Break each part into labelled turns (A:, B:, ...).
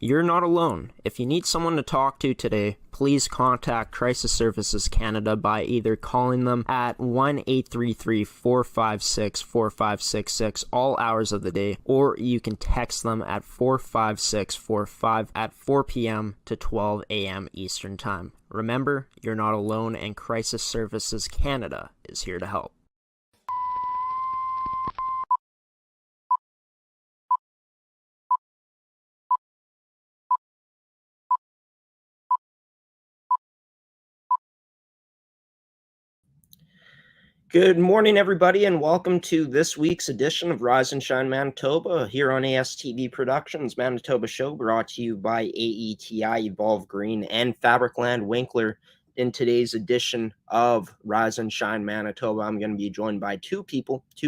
A: You're not alone. If you need someone to talk to today, please contact Crisis Services Canada by either calling them at 1-833-456-4566 all hours of the day, or you can text them at 45645 at 4 p.m. to 12 a.m. Eastern Time. Remember, you're not alone, and Crisis Services Canada is here to help. Good morning, everybody, and welcome to this week's edition of Rise and Shine Manitoba here on ASTV Productions Manitoba Show, brought to you by AETI, Evolve Green, and Fabricland Winkler. In today's edition of Rise and Shine Manitoba, I'm going to be joined by two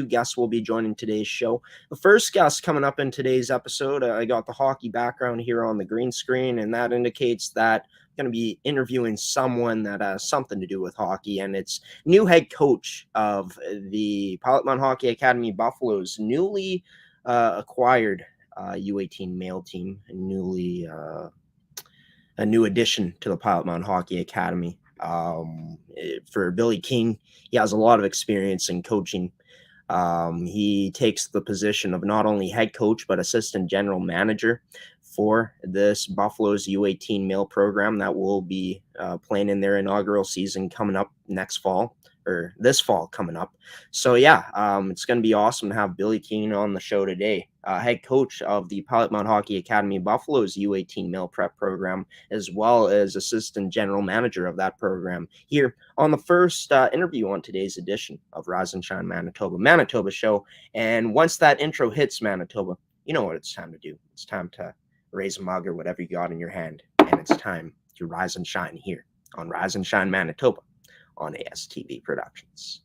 A: guests will be joining today's show. The first guest coming up in today's episode, I got the hockey background here on the green screen, and that indicates that going to be interviewing someone that has something to do with hockey, and it's new head coach of the Pilot Mound Hockey Academy Buffaloes, newly acquired U18 male team, a new addition to the Pilot Mound Hockey Academy. For Billy Keane, he has a lot of experience in coaching. He takes the position of not only head coach but assistant general manager for this Buffalo's U18 Male Program that will be playing in their inaugural season coming up this fall coming up. So yeah, it's going to be awesome to have Billy Keane on the show today, head coach of the Pilot Mound Hockey Academy Buffalo's U18 Male Prep Program, as well as assistant general manager of that program, here on the first interview on today's edition of Rise and Shine Manitoba Show. And once that intro hits, Manitoba, you know what it's time to do. It's time to raise a mug or whatever you got in your hand, and it's time to rise and shine here on Rise and Shine Manitoba on ASTV Productions.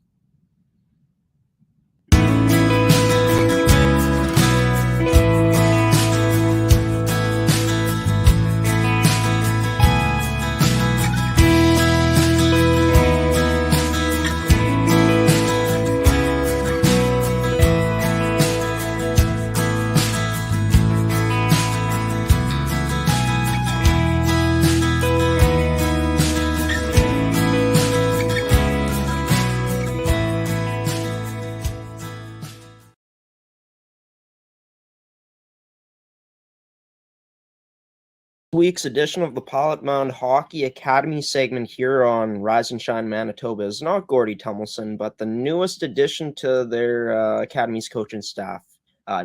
A: Week's edition of the Pilot Mound Hockey Academy segment here on Rise and Shine Manitoba is not Gordy Tummelson, but the newest addition to their Academy's coaching staff,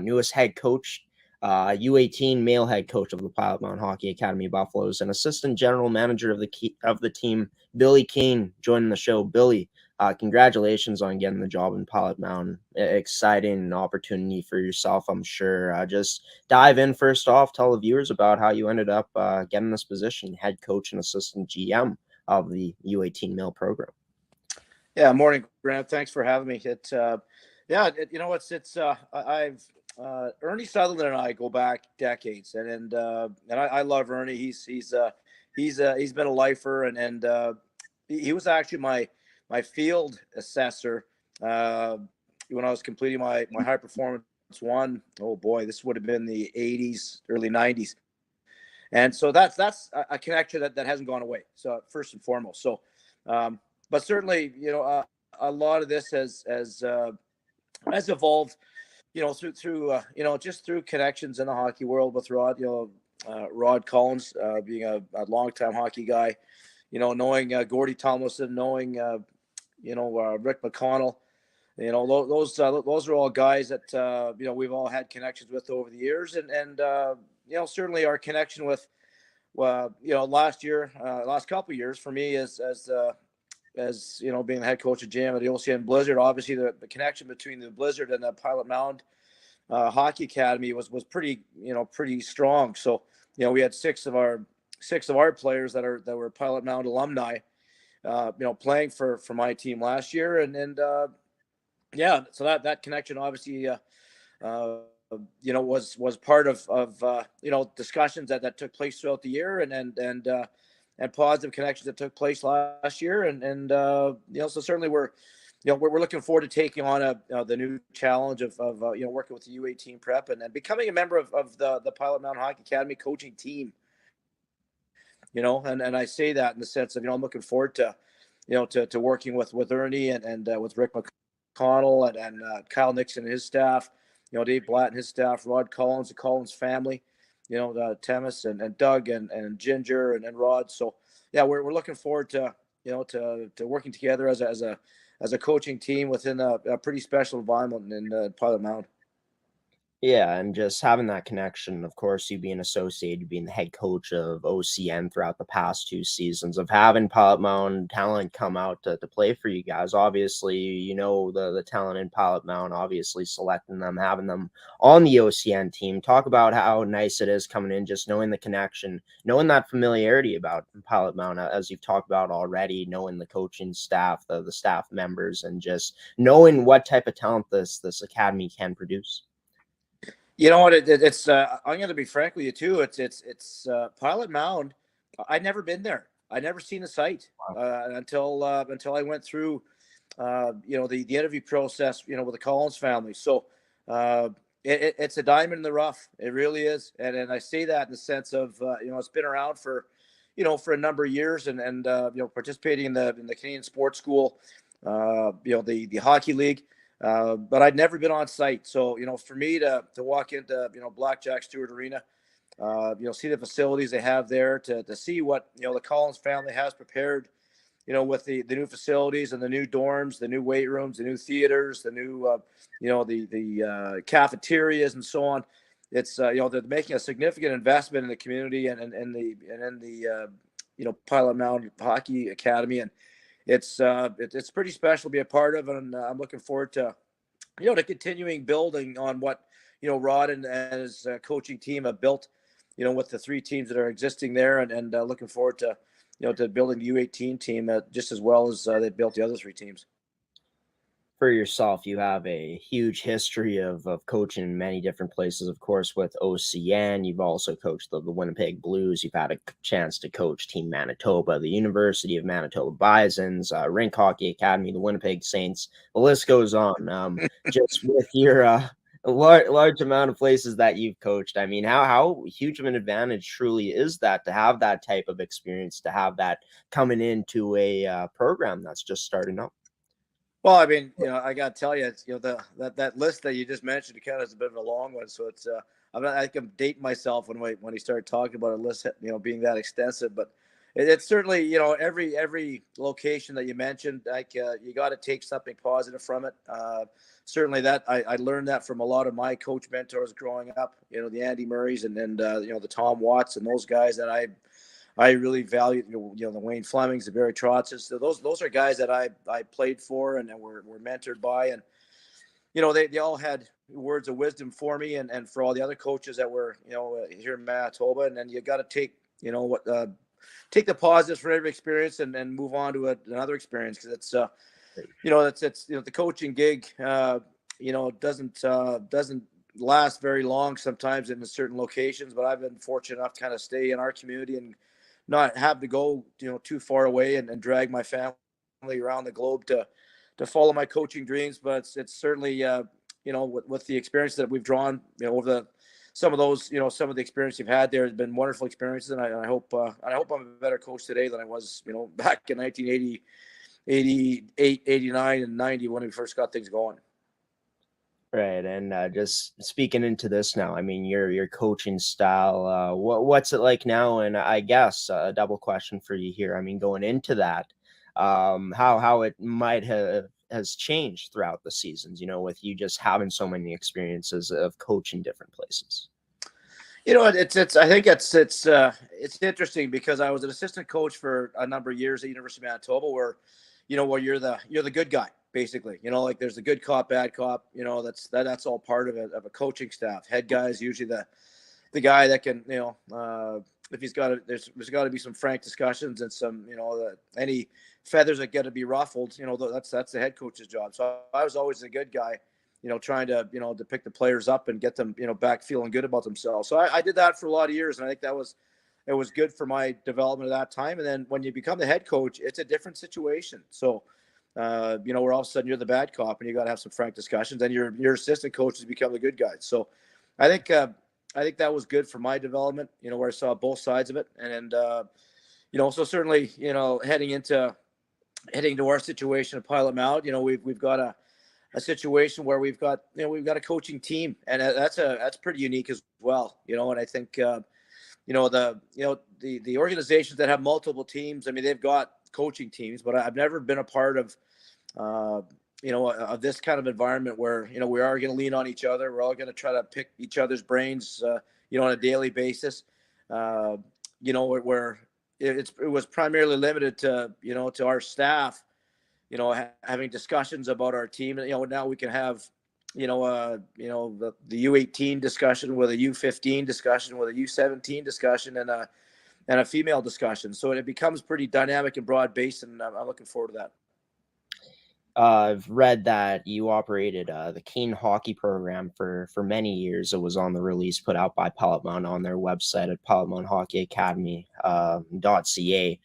A: newest head coach, U18 male head coach of the Pilot Mound Hockey Academy Buffaloes, and assistant general manager of the team, Billy Keane, joining the show. Billy, congratulations on getting the job in Pilot Mound. Exciting opportunity for yourself, I'm sure. Just dive in first off, tell the viewers about how you ended up getting this position, head coach and assistant GM of the U18 Male Program.
B: Yeah, morning, Grant. Thanks for having me. I've Ernie Sutherland and I go back decades, and I love Ernie. He's been a lifer, and he was actually my field assessor when I was completing my high performance one. Oh boy, this would have been the 80s, early 90s. And so that's a connection that hasn't gone away. So first and foremost. So, but certainly, a lot of this has evolved, through just through connections in the hockey world with Rod, Rod Collins, being a longtime hockey guy, knowing Gordy Tomlinson, knowing, Rick McConnell, those are all guys that, we've all had connections with over the years. And certainly our connection with, last couple of years for me as being the head coach of GM at the OCN Blizzard, obviously the connection between the Blizzard and the Pilot Mound Hockey Academy was pretty strong. So, we had six of our players that were Pilot Mound alumni, playing for my team last year. And so that connection obviously, was part of discussions that took place throughout the year and positive connections that took place last year. So certainly we're we're looking forward to taking on the new challenge of working with the U18 prep and becoming a member of the Pilot Mound Hockey Academy coaching team. And I say that in the sense of, I'm looking forward to, to working with Ernie and with Rick McConnell and Kyle Nixon and his staff, Dave Blatt and his staff, Rod Collins, the Collins family, Temis and Doug and Ginger and Rod. So yeah, we're looking forward to, to working together as a coaching team within a pretty special environment in Pilot Mound.
A: Yeah, and just having that connection, of course, you being associated, being the head coach of OCN throughout the past 2 seasons, of having Pilot Mound talent come out to play for you guys. Obviously, the talent in Pilot Mound, obviously selecting them, having them on the OCN team. Talk about how nice it is coming in, just knowing the connection, knowing that familiarity about Pilot Mound, as you've talked about already, knowing the coaching staff, the staff members, and just knowing what type of talent this academy can produce.
B: You know what? It's I'm going to be frank with you too. It's Pilot Mound. I'd never been there. I'd never seen the site until I went through, the interview process, with the Collins family. So it's a diamond in the rough. It really is, and I say that in the sense of it's been around for, for a number of years, and participating in the Canadian Sports School, the hockey league. But I'd never been on site. So, for me to walk into, Blackjack Stewart Arena, see the facilities they have there, to see what, the Collins family has prepared, with the new facilities and the new dorms, the new weight rooms, the new theaters, the new, the cafeterias and so on. It's, they're making a significant investment in the community and in the Pilot Mound Hockey Academy. And it's pretty special to be a part of, and I'm looking forward to, to continuing building on what, Rod and his coaching team have built, with the 3 teams that are existing there, and looking forward to, to building the U18 team just as well as they built the other 3 teams.
A: For yourself, you have a huge history of coaching in many different places, of course, with OCN. You've also coached the Winnipeg Blues. You've had a chance to coach Team Manitoba, the University of Manitoba Bisons, Rink Hockey Academy, the Winnipeg Saints. The list goes on. Just with your large amount of places that you've coached, I mean, how huge of an advantage truly is that to have that type of experience, to have that coming into a program that's just starting up?
B: Well, I mean, I got to tell you, it's, that list that you just mentioned, it kind of is a bit of a long one. So it's, I can date myself when he started talking about a list, being that extensive. But it's certainly, every location that you mentioned, like you got to take something positive from it. Certainly that I learned that from a lot of my coach mentors growing up. The Andy Murrays and the Tom Watts and those guys that I really value, the Wayne Flemings, the Barry Trotzes. So those are guys that I played for and were mentored by. And, they all had words of wisdom for me and for all the other coaches that were, here in Manitoba. And then you got to take, take the positives from every experience and move on to another experience. Cause it's, it's the coaching gig, doesn't last very long sometimes in certain locations, but I've been fortunate enough to kind of stay in our community and not have to go, too far away and drag my family around the globe to follow my coaching dreams. But it's certainly, with the experience that we've drawn, over some of those, some of the experience you've had there has been wonderful experiences. And I hope I'm a better coach today than I was, back in 1980, 88, 89 and 90 when we first got things going.
A: Right, and just speaking into this now, I mean, your coaching style, what's it like now? And I guess a double question for you here. I mean, going into that, how it might has changed throughout the seasons, with you just having so many experiences of coaching different places.
B: It's I think it's interesting because I was an assistant coach for a number of years at University of Manitoba, where you're the good guy. Basically, like there's the good cop, bad cop, that's all part of a coaching staff. Head guy is usually the guy that can, if he's got there's got to be some frank discussions and some, any feathers that get to be ruffled, that's the head coach's job. So I was always the good guy, trying to, to pick the players up and get them, back feeling good about themselves. So I did that for a lot of years. And I think it was good for my development at that time. And then when you become the head coach, it's a different situation. So, where all of a sudden you're the bad cop and you got to have some frank discussions, and your assistant coaches become the good guys. So I think that was good for my development, where I saw both sides of it. And so certainly, heading into our situation at Pilot Mound, we've got a situation where we've got a coaching team, and that's pretty unique as well. And I think the organizations that have multiple teams, I mean, they've got coaching teams, but I've never been a part of of this kind of environment where we are going to lean on each other. We're all going to try to pick each other's brains, on a daily basis. Where it was primarily limited to to our staff, having discussions about our team. And now we can have the U18 discussion with a U15 discussion with a U17 discussion and a female discussion. So it becomes pretty dynamic and broad based, and I'm looking forward to that.
A: I've read that you operated the Keane hockey program for many years. It was on the release put out by Pilot Mound on their website at pilotmoundhockeyacademy.ca.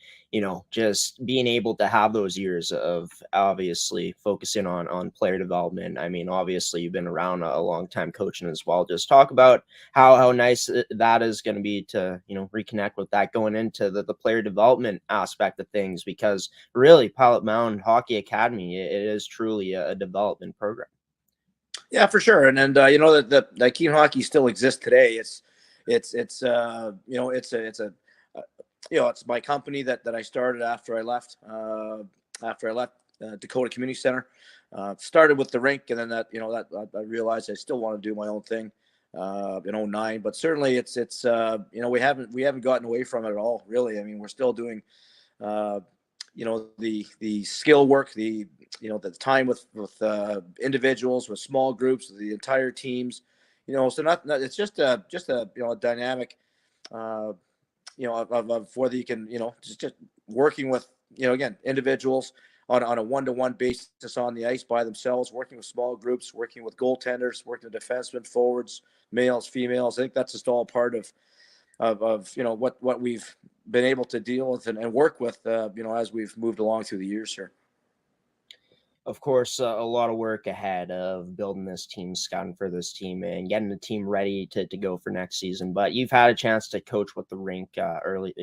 A: Just being able to have those years of obviously focusing on player development. I mean, obviously you've been around a long time coaching as well. Just talk about how nice that is going to be to, reconnect with that going into the player development aspect of things, because really Pilot Mound Hockey Academy, it is truly a development program.
B: Yeah, for sure. And that Keane hockey still exists today. It's my company that I started after I left Dakota Community Center. Started with the rink, and then that I realized I still want to do my own thing in 2009. But certainly it's we haven't gotten away from it at all, really. I mean, we're still doing the skill work, the time with individuals, with small groups, with the entire teams. So not it's just a dynamic. Of whether you can, just working with, again, individuals on a one-to-one basis on the ice by themselves, working with small groups, working with goaltenders, working with defensemen, forwards, males, females. I think that's just all part of what we've been able to deal with and work with, as we've moved along through the years here.
A: Of course, a lot of work ahead of building this team, scouting for this team, and getting the team ready to go for next season. But you've had a chance to coach with the rink early,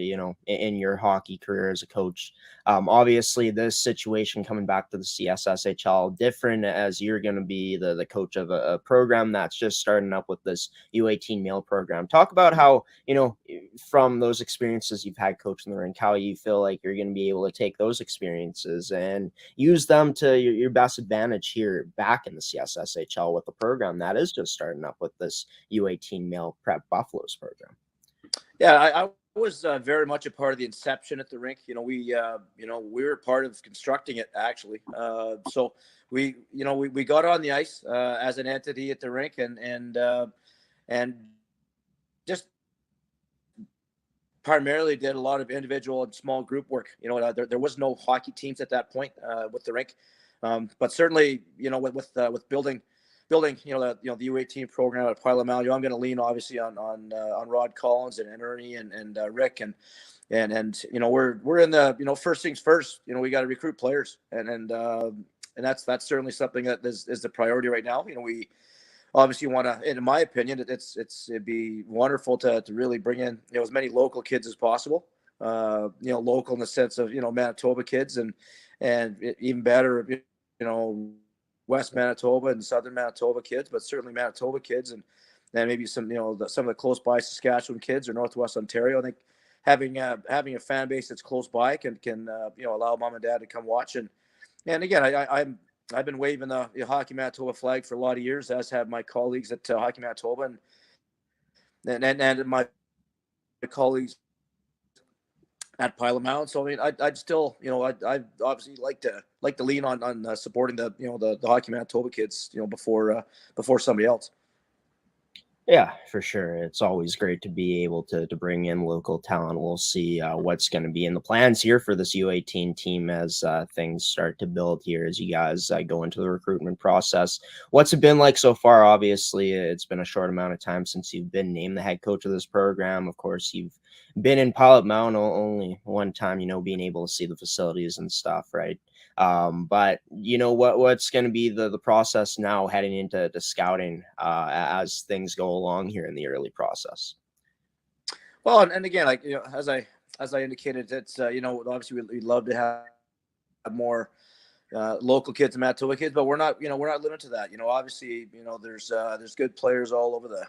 A: in your hockey career as a coach. Obviously, this situation coming back to the CSSHL, different as you're going to be the coach of a program that's just starting up with this U18 Male Program. Talk about how, from those experiences you've had coaching the rink, how you feel like you're going to be able to take those experiences and use them to your best advantage here back in the CSSHL with the program that is just starting up with this U18 Male Prep Buffaloes program.
B: Yeah, I was very much a part of the inception at the rink. We were part of constructing it, actually. So we got on the ice as an entity at the rink, and just primarily did a lot of individual and small group work. There was no hockey teams at that point with the rink. But certainly, with building, the U18 program at Pilot Mound, I'm going to lean obviously on Rod Collins and Ernie and Rick and we're in the first things first. We got to recruit players, and that's certainly something that is the priority right now. We obviously want to, in my opinion, it'd be wonderful to really bring in as many local kids as possible. Local in the sense of Manitoba kids and even better, West Manitoba and Southern Manitoba kids, but certainly Manitoba kids and maybe some some of the close by Saskatchewan kids or Northwest Ontario. I think having a fan base that's close by can allow mom and dad to come watch and again I've been waving the Hockey Manitoba flag for a lot of years, as have my colleagues at Hockey Manitoba and my colleagues at Pilot Mound. So I mean, I'd still, I'd obviously like to lean on supporting the Hockey Manitoba kids, before somebody else.
A: Yeah, for sure. It's always great to be able to bring in local talent. We'll see what's going to be in the plans here for this U18 team as things start to build here as you guys go into the recruitment process. What's it been like so far? Obviously, it's been a short amount of time since you've been named the head coach of this program. Of course, you've been in Pilot Mound only one time, being able to see the facilities and stuff, right? But you know what's going to be the process now heading into scouting as things go along here in the early process?
B: Well, and again, like, as I indicated, it's obviously we'd love to have more local kids and Manitoba kids, but we're not limited to that. Obviously, there's good players all over the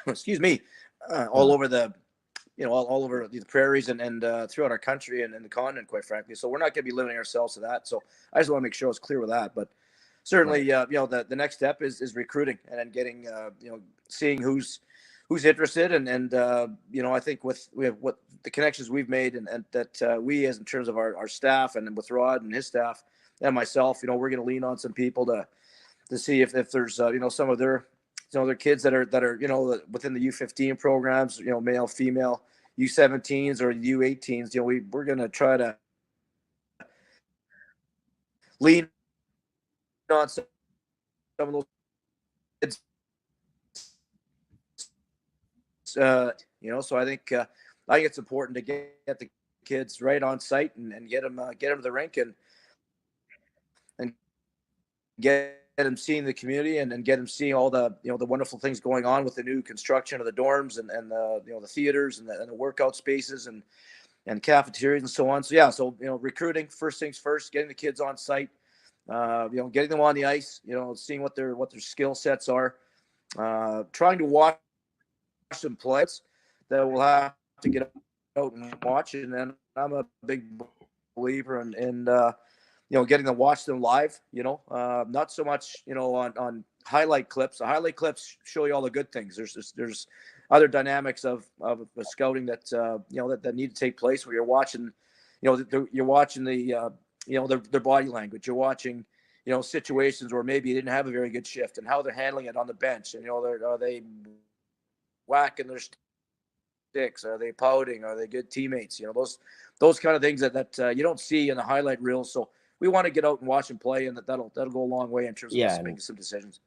B: excuse me, all over the all over the prairies and throughout our country and the continent, quite frankly. So we're not going to be limiting ourselves to that. So I just want to make sure I was clear with that. But certainly,
A: Right.
B: the next step is recruiting and then getting seeing who's interested and I think we have what the connections we've made and that we as in terms of our staff and with Rod and his staff and myself, we're going to lean on some people to see if there's some of their their kids that are within the U15 programs, male, female, U17s or U18s. We're going to try to lean on some of those kids. So I think it's important to get the kids right on site and get them to the rink and get them seeing the community and get them seeing all the the wonderful things going on with the new construction of the dorms and the the theaters and the workout spaces and cafeterias and so on. So yeah, so recruiting, first things first, getting the kids on site, getting them on the ice, seeing what their skill sets are, trying to watch some plays that we'll have to get out and watch. And then I'm a big believer in getting to watch them live, not so much, on highlight clips. The highlight clips show you all the good things. There's other dynamics of scouting that, that need to take place where you're watching, you're watching their body language. You're watching, situations where maybe you didn't have a very good shift and how they're handling it on the bench. And, are they whacking their sticks? Are they pouting? Are they good teammates? Those kind of things that you don't see in the highlight reels. So we want to get out and watch them play, and that'll go a long way in terms of us making some decisions.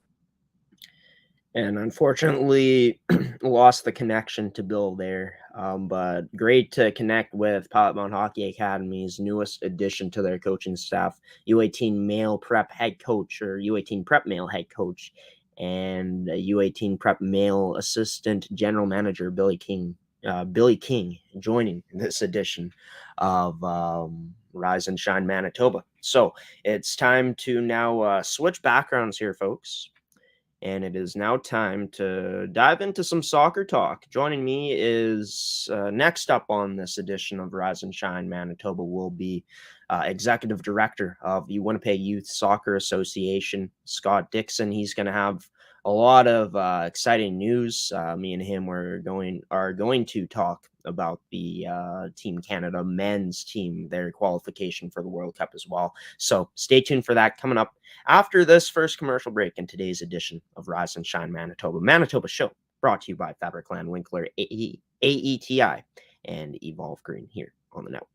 A: And unfortunately, lost the connection to Bill there. But great to connect with Pilot Mound Hockey Academy's newest addition to their coaching staff, U18 Male Prep Head Coach, or U18 Prep Male Head Coach, and U18 Prep Male Assistant General Manager Billy King joining this edition of Rise and Shine Manitoba. So it's time to now switch backgrounds here, folks. And it is now time to dive into some soccer talk. Joining me is next up on this edition of Rise and Shine Manitoba will be Executive Director of the Winnipeg Youth Soccer Association, Scott Dixon. He's going to have a lot of exciting news. Me and him are going to talk about the Team Canada men's team, their qualification for the World Cup as well. So stay tuned for that coming up after this first commercial break in today's edition of Rise and Shine Manitoba Show, brought to you by Fabricland Winkler, AETI, and Evolve Green here on the network.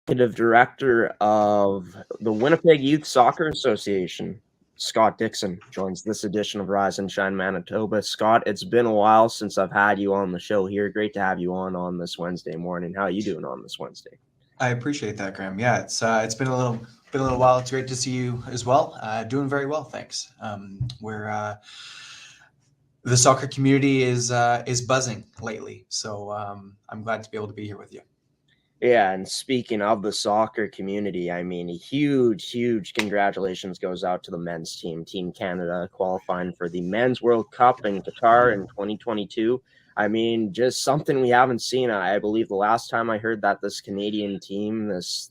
A: Executive Director of the Winnipeg Youth Soccer Association, Scott Dixon, joins this edition of Rise and Shine Manitoba. Scott, it's been a while since I've had you on the show here. Great to have you on this Wednesday morning. How are you doing on this Wednesday?
C: I appreciate that, Graeme. Yeah, it's been a little while. It's great to see you as well. Doing very well, thanks. The soccer community is buzzing lately, so I'm glad to be able to be here with you.
A: Yeah, and speaking of the soccer community, I mean, a huge congratulations goes out to the men's team, Team Canada, qualifying for the Men's World Cup in Qatar in 2022. I mean, just something we haven't seen. I believe the last time I heard that this Canadian team, this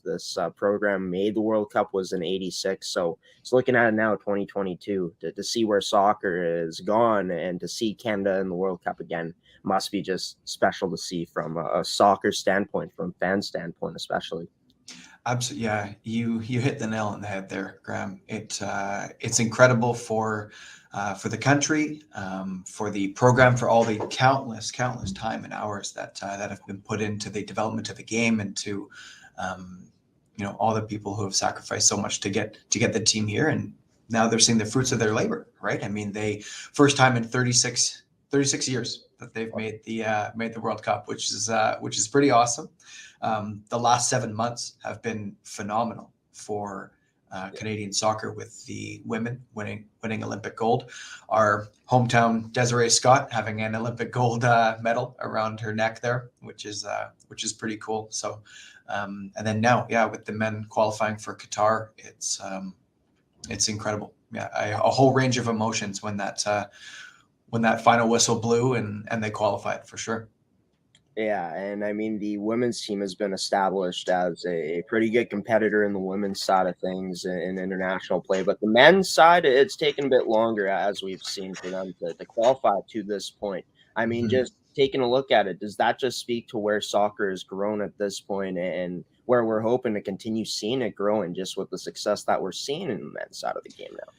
A: program made the World Cup was in '86. So it's looking at it now, 2022, to see where soccer is gone and to see Canada in the World Cup again must be just special to see from a soccer standpoint, from fan standpoint, especially.
C: Absolutely, yeah. You hit the nail on the head there, Graeme. It's incredible for the country, for the program, for all the countless time and hours that have been put into the development of the game, and to all the people who have sacrificed so much to get the team here, and now they're seeing the fruits of their labor, right? I mean, they first time in 36 years that they've made the World Cup, which is pretty awesome. The last 7 months have been phenomenal for Canadian soccer, with the women winning Olympic gold. Our hometown Desiree Scott having an Olympic gold medal around her neck there, which is pretty cool. So, and then now, yeah, with the men qualifying for Qatar, it's incredible. Yeah, a whole range of emotions when that final whistle blew and they qualified, for sure.
A: Yeah, and I mean, the women's team has been established as a pretty good competitor in the women's side of things in international play. But the men's side, it's taken a bit longer, as we've seen, for them to qualify to this point. I mean, just taking a look at it, does that just speak to where soccer has grown at this point and where we're hoping to continue seeing it growing, just with the success that we're seeing in the men's side of the game now?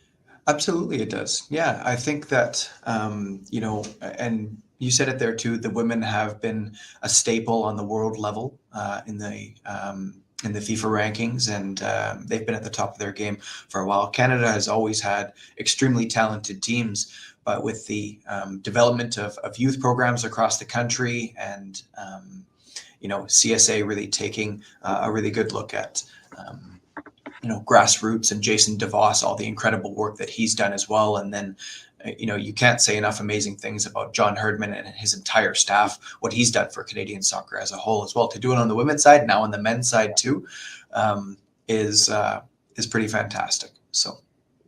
C: Absolutely, it does. Yeah, I think that, and you said it there too, the women have been a staple on the world level in the FIFA rankings, and they've been at the top of their game for a while. Canada has always had extremely talented teams, but with the development of youth programs across the country, and CSA really taking a really good look at grassroots, and Jason DeVos, all the incredible work that he's done as well. And then, you can't say enough amazing things about John Herdman and his entire staff, what he's done for Canadian soccer as a whole as well. To do it on the women's side, now on the men's side too, is pretty fantastic. So,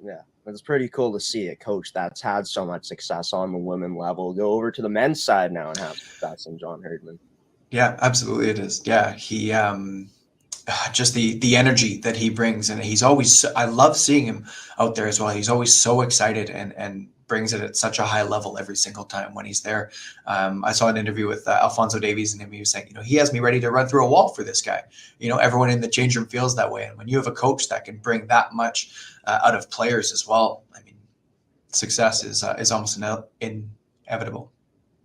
A: yeah, it's pretty cool to see a coach that's had so much success on the women level go over to the men's side now and have success in John Herdman.
C: Yeah, absolutely, it is. Yeah, he just the energy that he brings, and I love seeing him out there as well. He's always so excited and brings it at such a high level every single time when he's there. I saw an interview with Alfonso Davies, and he was saying, he has me ready to run through a wall for this guy. Everyone in the change room feels that way, and when you have a coach that can bring that much out of players as well, I mean, success is almost inevitable.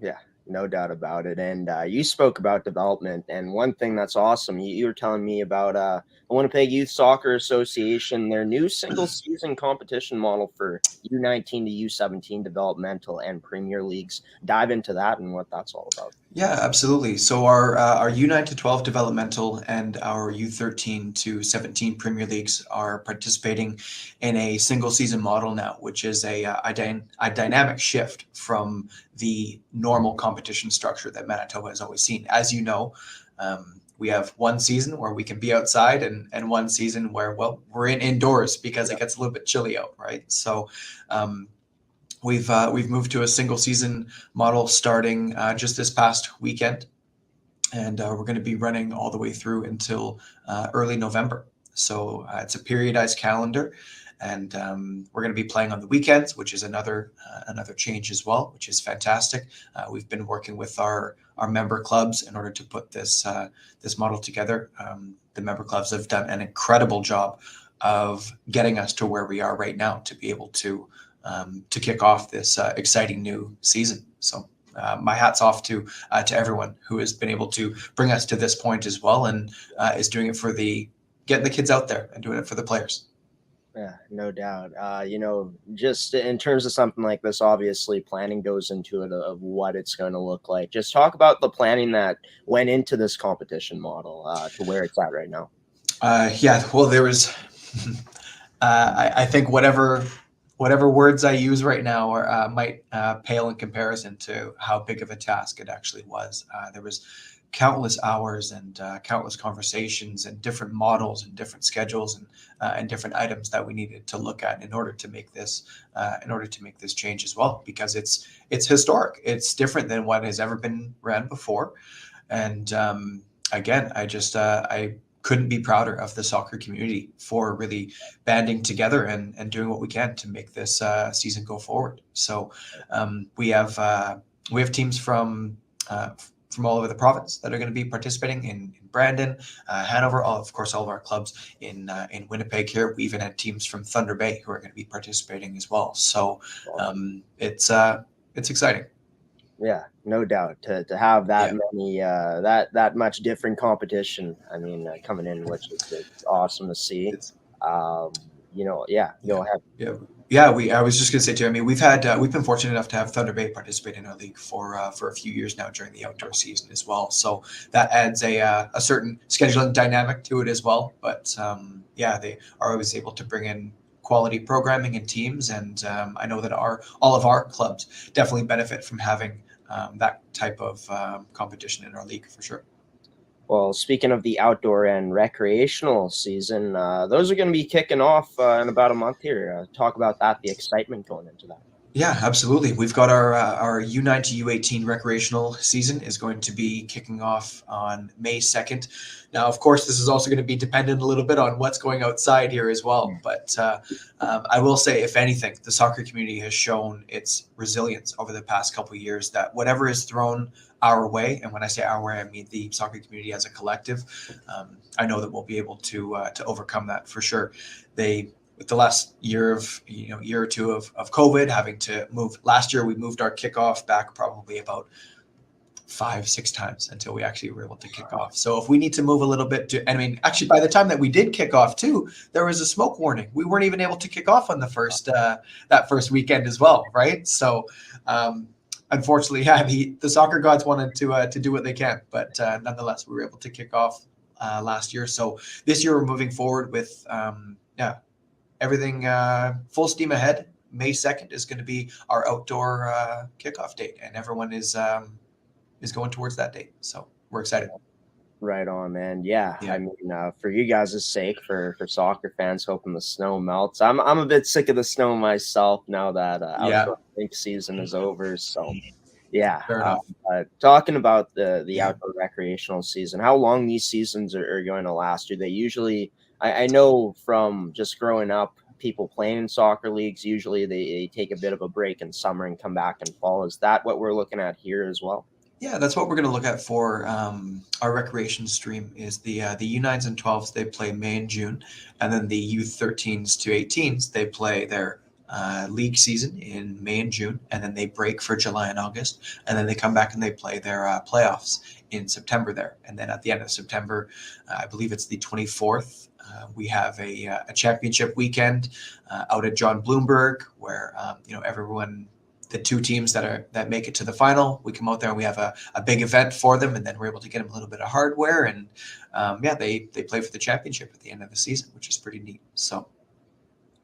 A: Yeah, no doubt about it. And you spoke about development, and one thing that's awesome, you were telling me about the Winnipeg Youth Soccer Association, their new single season competition model for U19 to U17 developmental and Premier Leagues. Dive into that and what that's all about.
C: Yeah, absolutely. So our U9 to 12 developmental and our U13 to 17 Premier Leagues are participating in a single season model now, which is a dynamic shift from the normal competition structure that Manitoba has always seen. As you know, we have one season where we can be outside, and one season where, well, we're indoors because it gets a little bit chilly out, right? So we've moved to a single season model starting just this past weekend, and we're going to be running all the way through until early November. So it's a periodized calendar, and we're going to be playing on the weekends, which is another change as well, which is fantastic. We've been working with our member clubs in order to put this model together. The member clubs have done an incredible job of getting us to where we are right now to be able to kick off this exciting new season. So my hat's off to everyone who has been able to bring us to this point as well, and is doing it for getting the kids out there and doing it for the players.
A: Yeah, no doubt. Just in terms of something like this, obviously planning goes into it of what it's going to look like. Just talk about the planning that went into this competition model to where it's at right now.
C: Yeah, well, there was, I think whatever words I use right now might pale in comparison to how big of a task it actually was. There was countless hours and countless conversations and different models and different schedules and different items that we needed to look at in order to make this change as well, because it's historic. It's different than what has ever been ran before. And again, I couldn't be prouder of the soccer community for really banding together and doing what we can to make this season go forward. So we have teams from all over the province that are going to be participating in Brandon, Hanover, of course, all of our clubs in Winnipeg here. We even had teams from Thunder Bay who are going to be participating as well. So it's exciting.
A: Yeah, no doubt to have that many that much different competition. I mean, coming in, which is it's awesome to see. Go ahead.
C: Yeah. I was just gonna say too. I mean, we've been fortunate enough to have Thunder Bay participate in our league for a few years now during the outdoor season as well. So that adds a certain scheduling dynamic to it as well. But they are always able to bring in quality programming and teams, and I know that all of our clubs definitely benefit from having that type of competition in our league for sure.
A: Well, speaking of the outdoor and recreational season, those are going to be kicking off in about a month here. Talk about that, the excitement going into that.
C: Yeah, absolutely. We've got our U9 to U18 recreational season is going to be kicking off on May 2nd. Now, of course, this is also going to be dependent a little bit on what's going outside here as well. But I will say, if anything, the soccer community has shown its resilience over the past couple of years, that whatever is thrown our way, and when I say our way, I mean the soccer community as a collective, I know that we'll be able to overcome that for sure. With the last year or two of COVID, having to move. Last year, we moved our kickoff back probably about 5-6 times until we actually were able to kick off. So if we need to move a little bit actually by the time that we did kick off too, there was a smoke warning. We weren't even able to kick off on the that first weekend as well, right? So unfortunately, the soccer gods wanted to do what they can, but nonetheless, we were able to kick off last year. So this year we're moving forward with everything full steam ahead. May 2nd is going to be our outdoor kickoff date, and everyone is going towards that date. So we're excited.
A: Right on, man. Yeah. I mean, for you guys' sake, for soccer fans, hoping the snow melts. I'm a bit sick of the snow myself now that outdoor rink season is over. So, talking about the outdoor recreational season, how long these seasons are going to last? Do they usually? I know from just growing up, people playing in soccer leagues, usually they take a bit of a break in summer and come back in fall. Is that what we're looking at here as well?
C: Yeah, that's what we're going to look at for our recreation stream is the U9s and 12s. They play May and June, and then the U13s to 18s, they play their league season in May and June, and then they break for July and August, and then they come back and they play their playoffs in September there. And then at the end of September, I believe it's the 24th, we have a championship weekend out at John Bloomberg, where everyone, the two teams that make it to the final, we come out there and we have a big event for them, and then we're able to get them a little bit of hardware, and they play for the championship at the end of the season, which is pretty neat. So.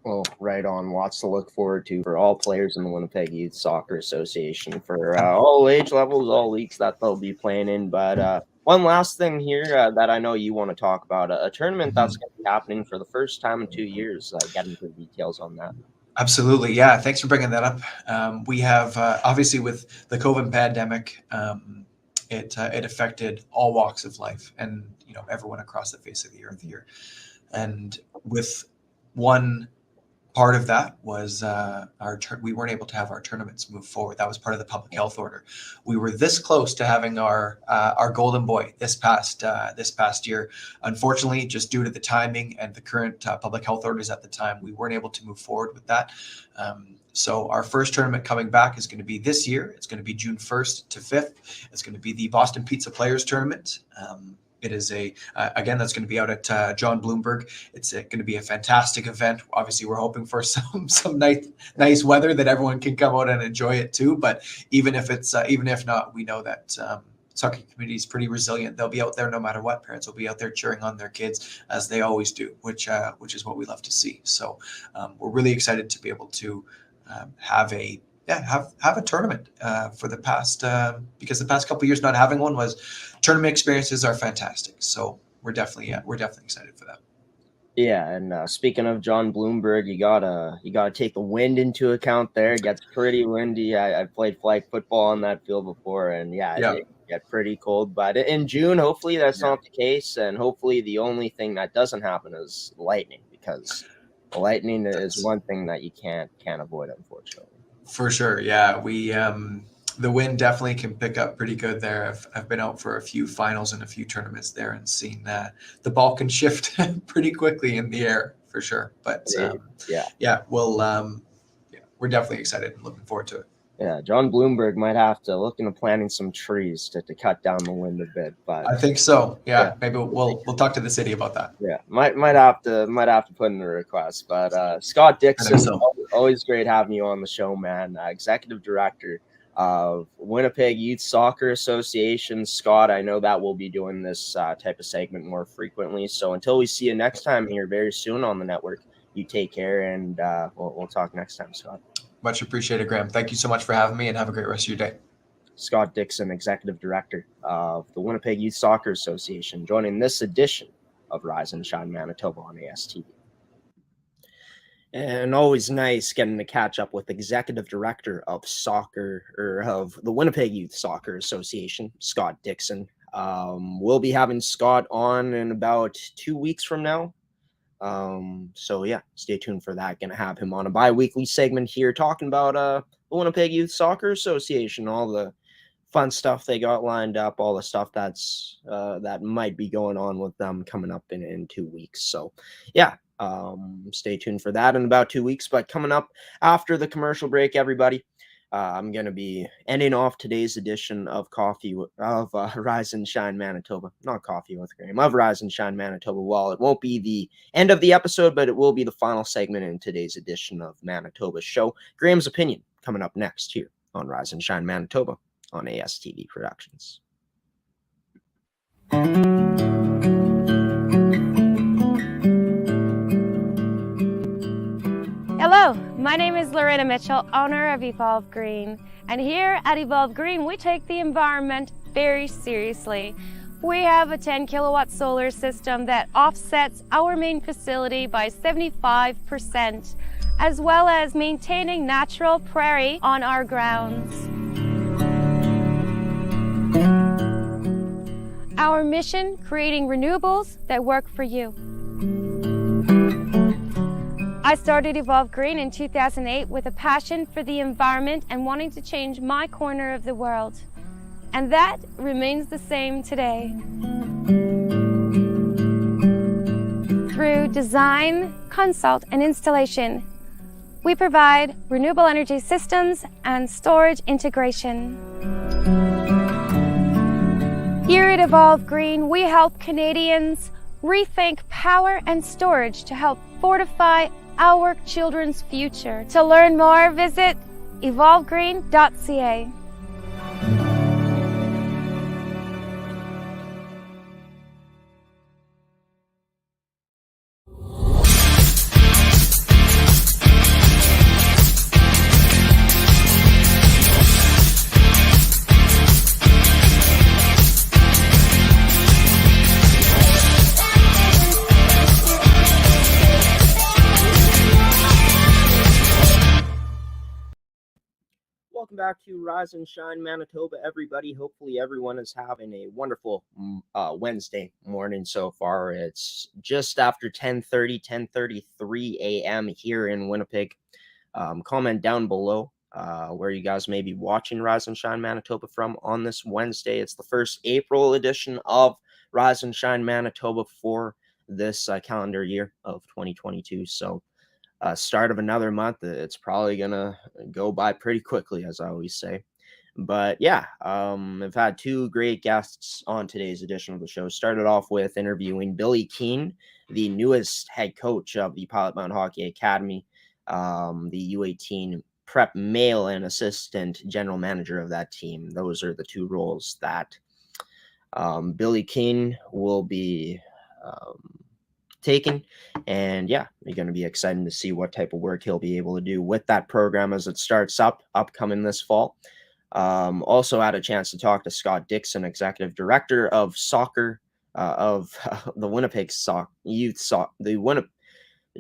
A: Well, right on. Lots to look forward to for all players in the Winnipeg Youth Soccer Association for all age levels, all leagues that they'll be playing in. But one last thing here that I know you want to talk about, a tournament that's going to be happening for the first time in 2 years. Get into the details on that.
C: Absolutely. Yeah. Thanks for bringing that up. We have, obviously with the COVID pandemic, it affected all walks of life and, everyone across the face of the earth here. And with one part of that was we weren't able to have our tournaments move forward. That was part of the public health order. We were this close to having our golden boy this past year. Unfortunately, just due to the timing and the current public health orders at the time, we weren't able to move forward with that. So our first tournament coming back is going to be this year. It's going to be June 1st to 5th. It's going to be the Boston Pizza Players Tournament. It is again, that's going to be out at John Bloomberg. It's going to be a fantastic event. Obviously, we're hoping for some nice weather that everyone can come out and enjoy it too. But even if not, we know that soccer community is pretty resilient. They'll be out there no matter what. Parents will be out there cheering on their kids as they always do, which is what we love to see. So we're really excited to be able to have a have a tournament for the past because the past couple of years not having one was tournament experiences are fantastic. So we're definitely excited for that.
A: Yeah, and speaking of John Bloomberg, you gotta take the wind into account there. It gets pretty windy. I played flag football on that field before, and it get pretty cold. But in June, hopefully that's not the case, and hopefully the only thing that doesn't happen is lightning, because lightning is one thing that you can't avoid, unfortunately.
C: For sure, yeah. We the wind definitely can pick up pretty good there. I've been out for a few finals and a few tournaments there and seen that the ball can shift pretty quickly in the air for sure. But we're definitely excited and looking forward to it.
A: Yeah, John Bloomberg might have to look into planting some trees to cut down the wind a bit. But
C: I think so. Yeah, maybe we'll talk to the city about that.
A: Yeah, might have to put in a request. But Scott Dixon, always great having you on the show, man. Executive Director of Winnipeg Youth Soccer Association. Scott, I know that we'll be doing this type of segment more frequently. So until we see you next time here very soon on the network, you take care, and we'll talk next time, Scott.
C: Much appreciated, Graeme. Thank you so much for having me, and have a great rest of your day.
A: Scott Dixon, Executive Director of the Winnipeg Youth Soccer Association, joining this edition of Rise and Shine Manitoba on ASTV. And always nice getting to catch up with Executive Director of Soccer, or of the Winnipeg Youth Soccer Association, Scott Dixon. We'll be having Scott on in about 2 weeks from now. So yeah, stay tuned for that. Gonna have him on a bi-weekly segment here talking about the Winnipeg Youth Soccer Association, all the fun stuff they got lined up, all the stuff that's that might be going on with them coming up in 2 weeks. So yeah, stay tuned for that in about 2 weeks. But coming up after the commercial break, everybody, I'm going to be ending off today's edition of Rise and Shine Manitoba. Not Coffee with Graeme, of Rise and Shine Manitoba. Well, it won't be the end of the episode, but it will be the final segment in today's edition of Manitoba's show. Graeme's Opinion coming up next here on Rise and Shine Manitoba on ASTV Productions.
D: Hello, my name is Loretta Mitchell, owner of Evolve Green. And here at Evolve Green, we take the environment very seriously. We have a 10 kilowatt solar system that offsets our main facility by 75%, as well as maintaining natural prairie on our grounds. Our mission, creating renewables that work for you. I started Evolve Green in 2008 with a passion for the environment and wanting to change my corner of the world. And that remains the same today. Through design, consult, and installation, we provide renewable energy systems and storage integration. Here at Evolve Green, we help Canadians rethink power and storage to help fortify our children's future. To learn more, visit evolvegreen.ca.
A: Welcome back to Rise and Shine Manitoba, everybody. Hopefully everyone is having a wonderful Wednesday morning so far. It's just after 10:33 a.m. here in Winnipeg. Comment down below where you guys may be watching Rise and Shine Manitoba from on this Wednesday. It's the first April edition of Rise and Shine Manitoba for this calendar year of 2022. So start of another month. It's probably gonna go by pretty quickly, as I always say. But yeah, I've had two great guests on today's edition of the show. Started off with interviewing Billy Keane, the newest head coach of the Pilot Mound Hockey Academy, the U18 Prep Male and assistant general manager of that team. Those are the two roles that Billy Keane will be taken. And yeah, you're going to be excited to see what type of work he'll be able to do with that program as it starts upcoming this fall. Also had a chance to talk to Scott Dixon, executive director of soccer of the Winnipeg Youth Soccer.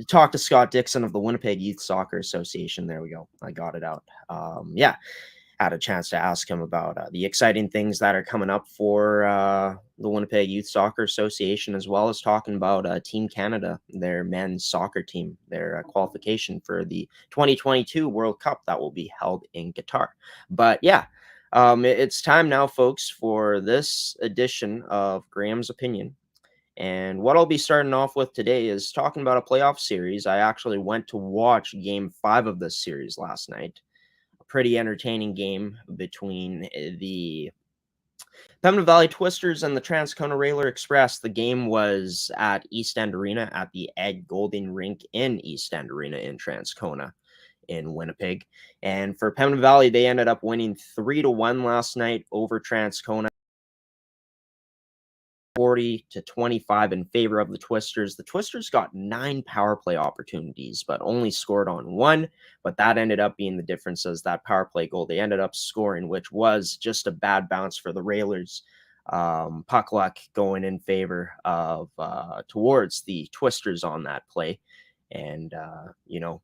A: Talk to Scott Dixon of the Winnipeg Youth Soccer Association. There we go. I got it out. Yeah, had a chance to ask him about the exciting things that are coming up for the Winnipeg Youth Soccer Association, as well as talking about Team Canada, their men's soccer team, their qualification for the 2022 World Cup that will be held in Qatar. But yeah, it's time now, folks, for this edition of Graeme's Opinion. And what I'll be starting off with today is talking about a playoff series. I actually went to watch Game 5 of this series last night. A pretty entertaining game between the Pembina Valley Twisters and the Transcona Railer Express. The game was at East End Arena at the Ed Golding Rink in East End Arena in Transcona in Winnipeg. And for Pembina Valley, they ended up winning 3-1 last night over Transcona. 40-25 in favor of the Twisters. The Twisters got 9 power play opportunities, but only scored on 1. But that ended up being the difference as that power play goal they ended up scoring, which was just a bad bounce for the Railers. Puck luck going in favor of towards the Twisters on that play. And,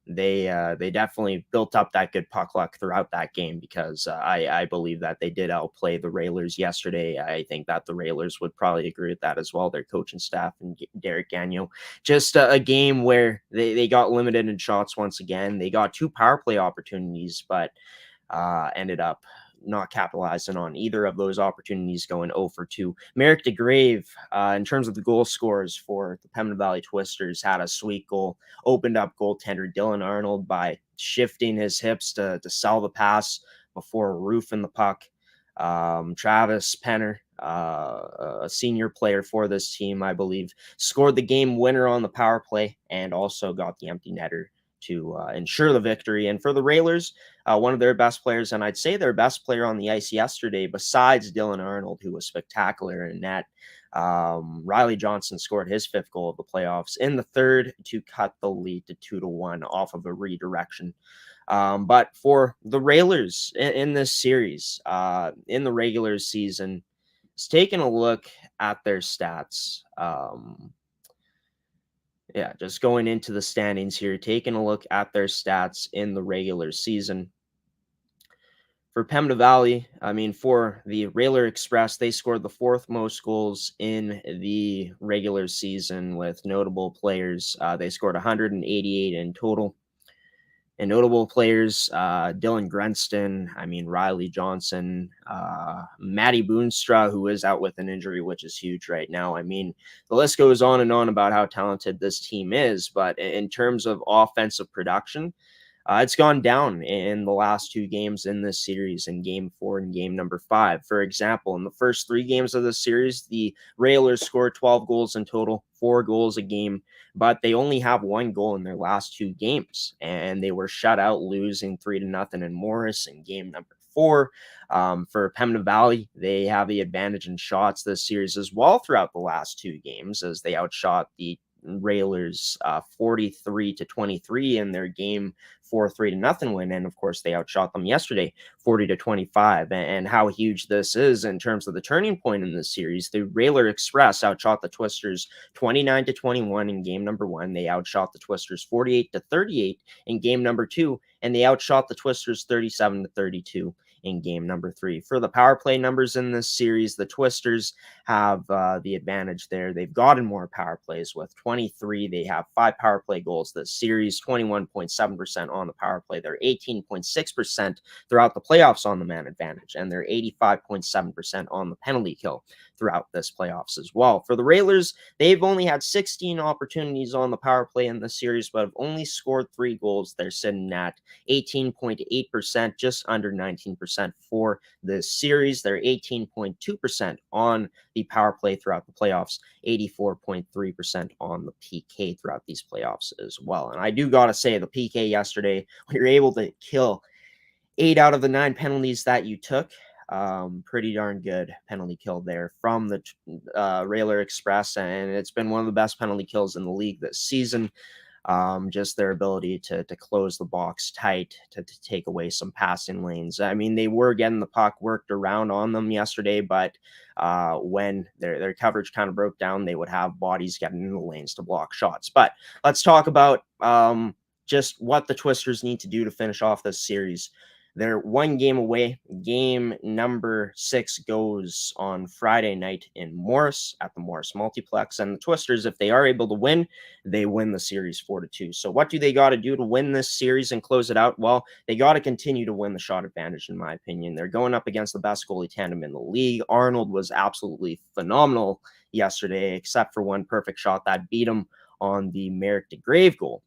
A: they definitely built up that good puck luck throughout that game because I believe that they did outplay the Railers yesterday. I think that the Railers would probably agree with that as well, their coaching staff and Derek Gagnon. Just a game where they got limited in shots once again. They got 2 power play opportunities, but ended up not capitalizing on either of those opportunities, going 0 for 2. Merrick DeGrave, in terms of the goal scorers for the Pembina Valley Twisters, had a sweet goal, opened up goaltender Dylan Arnold by shifting his hips to sell the pass before roofing the puck. Travis Penner, a senior player for this team, I believe, scored the game winner on the power play and also got the empty netter to ensure the victory. And for the Railers, one of their best players, and I'd say their best player on the ice yesterday, besides Dylan Arnold, who was spectacular in net, Riley Johnson scored his 5th goal of the playoffs in the 3rd to cut the lead to 2-1 off of a redirection. But for the Railers in this series, in the regular season, is taking a look at their stats. Just going into the standings here, taking a look at their stats in the regular season. For Pembina Valley, for the Railer Express, they scored the 4th most goals in the regular season with notable players. They scored 188 in total. And notable players, Dylan Grenston, Riley Johnson, Matty Boonstra, who is out with an injury, which is huge right now. The list goes on and on about how talented this team is, but in terms of offensive production, it's gone down in the last 2 games in this series, in Game 4 and Game number 5. For example, in the first 3 games of this series, the Railers scored 12 goals in total, 4 goals a game, but they only have 1 goal in their last 2 games, and they were shut out, losing 3-0 in Morris in Game number 4. For Pembina Valley, they have the advantage in shots this series as well throughout the last 2 games, as they outshot the Railers 43-23 in their Game 4 3-0 win, and of course they outshot them yesterday 40-25. And how huge this is in terms of the turning point in this series, the Railer Express outshot the Twisters 29-21 in Game number 1. They outshot the Twisters 48-38 in Game number 2, and they outshot the Twisters 37-32 in Game number 3. For the power play numbers in this series, the Twisters have the advantage there. They've gotten more power plays with 23. They have 5 power play goals this series, 21.7% on the power play. They're 18.6% throughout the playoffs on the man advantage, and they're 85.7% on the penalty kill throughout this playoffs as well. For the Railers, they've only had 16 opportunities on the power play in this series, but have only scored 3 goals. They're sitting at 18.8%, just under 19% for this series. They're 18.2% on the power play throughout the playoffs, 84.3% on the PK throughout these playoffs as well. And I do got to say, the PK yesterday, we were able to kill 8 out of the 9 penalties that you took. Pretty darn good penalty kill there from the Railer Express, and it's been one of the best penalty kills in the league this season. Just their ability to close the box tight, to take away some passing lanes. I mean, they were getting the puck worked around on them yesterday, but when their coverage kind of broke down, they would have bodies getting in the lanes to block shots. But let's talk about just what the Twisters need to do to finish off this series. They're one game away. Game number 6 goes on Friday night in Morris at the Morris Multiplex. And the Twisters, if they are able to win, they win the series 4-2. So what do they got to do to win this series and close it out? Well, they got to continue to win the shot advantage, in my opinion. They're going up against the best goalie tandem in the league. Arnold was absolutely phenomenal yesterday, except for one perfect shot that beat him on the Merrick DeGrave goal.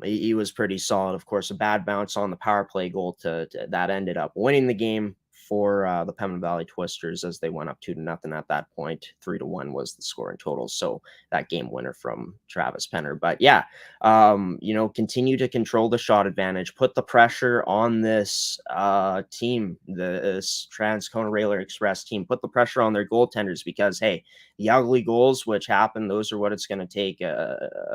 A: He was pretty solid. Of course, a bad bounce on the power play goal that ended up winning the game for the Pembina Valley Twisters as they went up 2-0 at that point. 3-1 was the score in total. So that game winner from Travis Penner. But yeah, continue to control the shot advantage, put the pressure on this team, this Transcona Railer Express team, put the pressure on their goaltenders because, hey, the ugly goals which happen, those are what it's going to take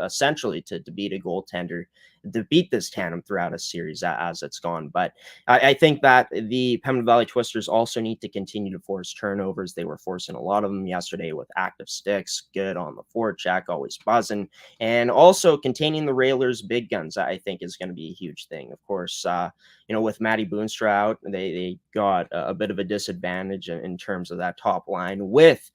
A: essentially to beat a goaltender, to beat this tandem throughout a series as it's gone. But I think that the Pembina Valley Twisters also need to continue to force turnovers. They were forcing a lot of them yesterday with active sticks, good on the forecheck, always buzzing, and also containing the Railers' big guns, I think is going to be a huge thing. Of course, with Matty Boonstra out, they got a bit of a disadvantage in terms of that top line with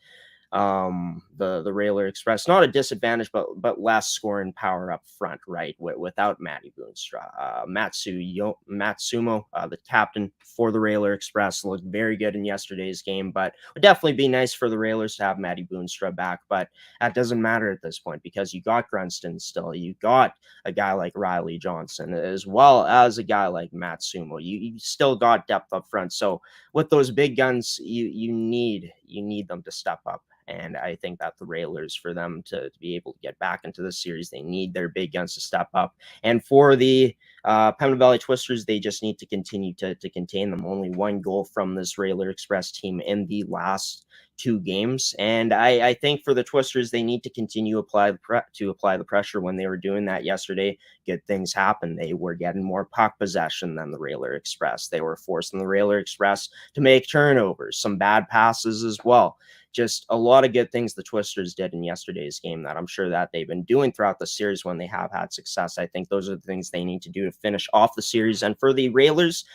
A: the Railer Express. Not a disadvantage, but less scoring power up front, right? Without Matty Boonstra. Matsumo, the captain for the Railer Express, looked very good in yesterday's game, but would definitely be nice for the Railers to have Matty Boonstra back. But that doesn't matter at this point because you got Grunston still. You got a guy like Riley Johnson, as well as a guy like Matsumo. You still got depth up front. So with those big guns, you need them to step up. And I think that the Railers, for them to be able to get back into the series, they need their big guns to step up. And for the Pembina Valley Twisters, they just need to continue to contain them. Only one goal from this Railer Express team in the last 2 games. And I think for the Twisters, they need to continue to apply the pressure. When they were doing that yesterday, good things happened. They were getting more puck possession than the Railer Express. They were forcing the Railer Express to make turnovers, some bad passes as well. Just a lot of good things the Twisters did in yesterday's game that I'm sure that they've been doing throughout the series when they have had success. I think those are the things they need to do to finish off the series. And for the Railers,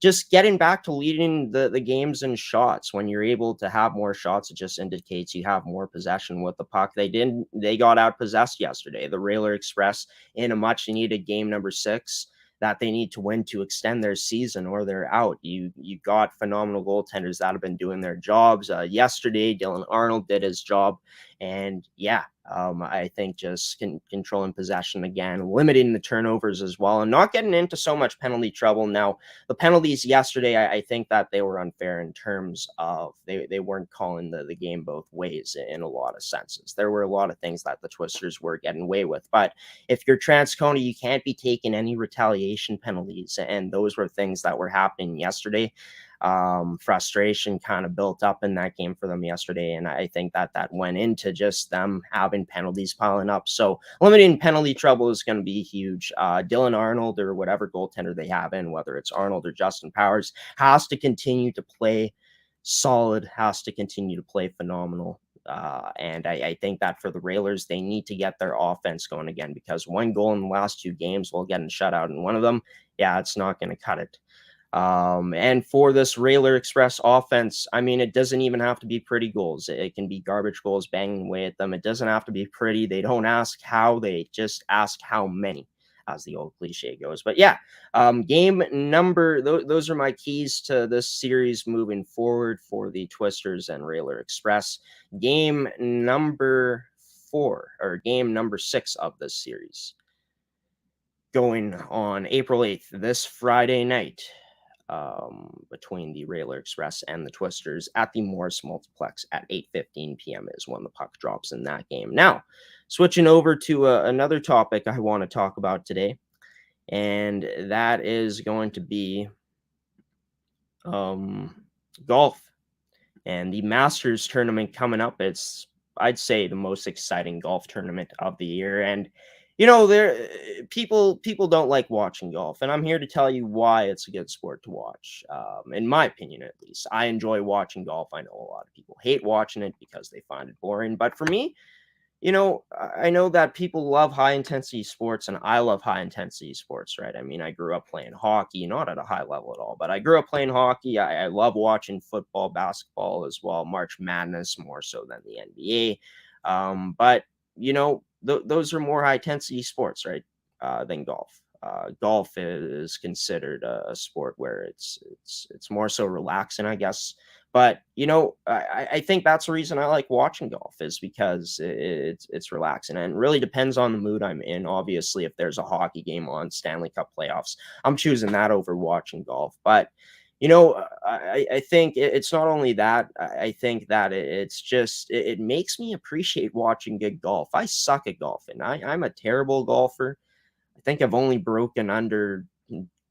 A: just getting back to leading the games in shots. When you're able to have more shots, it just indicates you have more possession with the puck. They got outpossessed yesterday. The Railer Express, in a much needed game number 6 that they need to win to extend their season, or they're out. You got phenomenal goaltenders that have been doing their jobs. Yesterday, Dylan Arnold did his job. And yeah, I think just controlling possession again, limiting the turnovers as well, and not getting into so much penalty trouble. Now, the penalties yesterday, I think that they were unfair in terms of they weren't calling the game both ways in a lot of senses. There were a lot of things that the Twisters were getting away with. But if you're Transcona, you can't be taking any retaliation penalties. And those were things that were happening yesterday. Frustration kind of built up in that game for them yesterday, and I think that went into just them having penalties piling up. So limiting penalty trouble is going to be huge. Dylan Arnold, or whatever goaltender they have in, whether it's Arnold or Justin Powers, has to continue to play solid, has to continue to play phenomenal. And I think that for the Railers, they need to get their offense going again, because one goal in the last 2 games while getting shut out in one of them, yeah, it's not going to cut it. And for this Railer Express offense, I mean, it doesn't even have to be pretty goals. It can be garbage goals banging away at them. It doesn't have to be pretty. They don't ask how, they just ask how many, as the old cliche goes. But yeah, those are my keys to this series moving forward for the Twisters and Railer Express. Game number 6 of this series, going on April 8th, this Friday night, between the Railer Express and the Twisters at the Morris Multiplex at 8:15 p.m. is when the puck drops in that game. Now, switching over to another topic I want to talk about today, and that is going to be golf and the Masters tournament coming up. It's, I'd say, the most exciting golf tournament of the year. And there people don't like watching golf, and I'm here to tell you why it's a good sport to watch. In my opinion, at least, I enjoy watching golf. I know a lot of people hate watching it because they find it boring, but for me, I know that people love high intensity sports, and I love high intensity sports, right? I mean, I grew up playing hockey, not at a high level at all, but I grew up playing hockey. I love watching football, basketball as well, March Madness more so than the NBA. But those are more high intensity sports, right? Than golf. Golf is considered a sport where it's more so relaxing, I guess. But I think that's the reason I like watching golf, is because it's relaxing, and it really depends on the mood I'm in. Obviously, if there's a hockey game on, Stanley Cup playoffs, I'm choosing that over watching golf. But I think it's not only that. I think that it's just it makes me appreciate watching good golf. I suck at golfing. I'm a terrible golfer. I think I've only broken under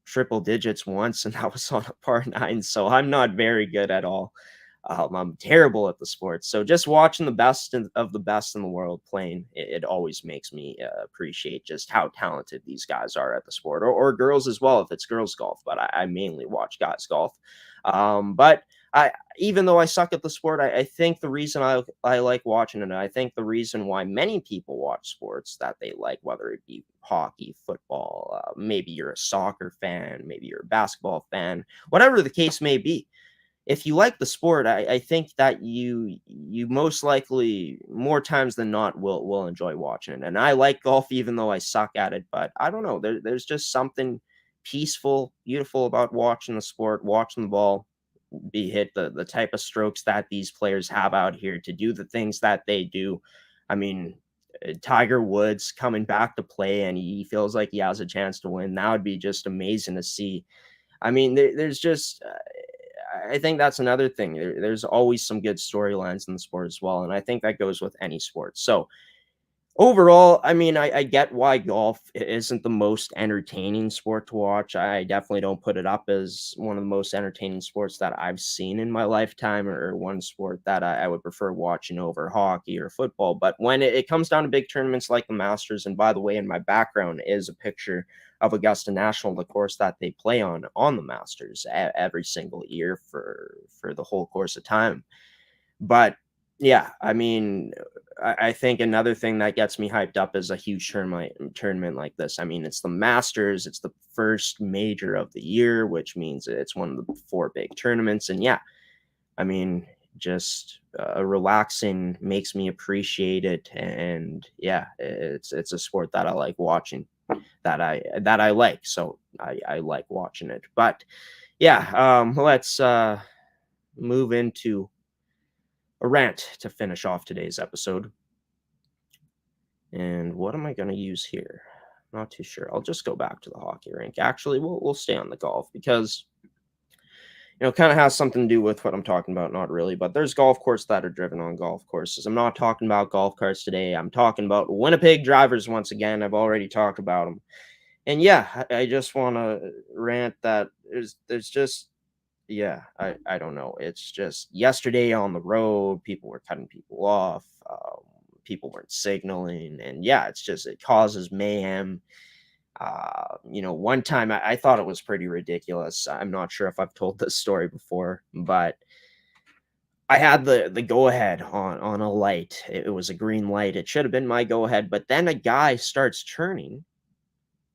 A: triple digits once, and that was on a par 9. So I'm not very good at all. I'm terrible at the sport. So just watching the best of the best in the world playing, it always makes me appreciate just how talented these guys are at the sport, or girls as well if it's girls golf. But I mainly watch guys golf. But even though I suck at the sport, I think the reason I like watching it, I think the reason why many people watch sports that they like, whether it be hockey, football, maybe you're a soccer fan, maybe you're a basketball fan, whatever the case may be. If you like the sport, I think that you most likely, more times than not, will enjoy watching it. And I like golf, even though I suck at it. But I don't know. There's just something peaceful, beautiful about watching the sport, watching the ball be hit, the type of strokes that these players have out here to do the things that they do. I mean, Tiger Woods coming back to play, and he feels like he has a chance to win. That would be just amazing to see. I mean, there's just I think that's another thing. There's always some good storylines in the sport as well, and I think that goes with any sport. So overall, I mean, I get why golf isn't the most entertaining sport to watch. I definitely don't put it up as one of the most entertaining sports that I've seen in my lifetime, or one sport that I would prefer watching over hockey or football. But when it comes down to big tournaments like the Masters, and by the way, in my background is a picture of Augusta National, the course that they play on the Masters every single year for the whole course of time. But yeah, I mean, I think another thing that gets me hyped up is a huge tournament like this. I mean, it's the Masters. It's the first major of the year, which means it's one of the 4 big tournaments. And yeah, I mean, just relaxing, makes me appreciate it. And yeah, it's a sport that I like watching, that I like. So I like watching it. But yeah, let's move into a rant to finish off today's episode. And what am I going to use here? Not too sure. I'll just go back to the hockey rink. Actually, we'll stay on the golf, because kind of has something to do with what I'm talking about. Not really, but there's golf courses that are driven on golf courses. I'm not talking about golf carts today. I'm talking about Winnipeg drivers once again. I've already talked about them. And yeah, I just want to rant that there's just, yeah, I don't know. It's just yesterday on the road, people were cutting people off. People weren't signaling, and yeah, it causes mayhem. One time I thought it was pretty ridiculous. I'm not sure if I've told this story before, but I had the go ahead on a light. It was a green light. It should have been my go ahead, but then a guy starts turning.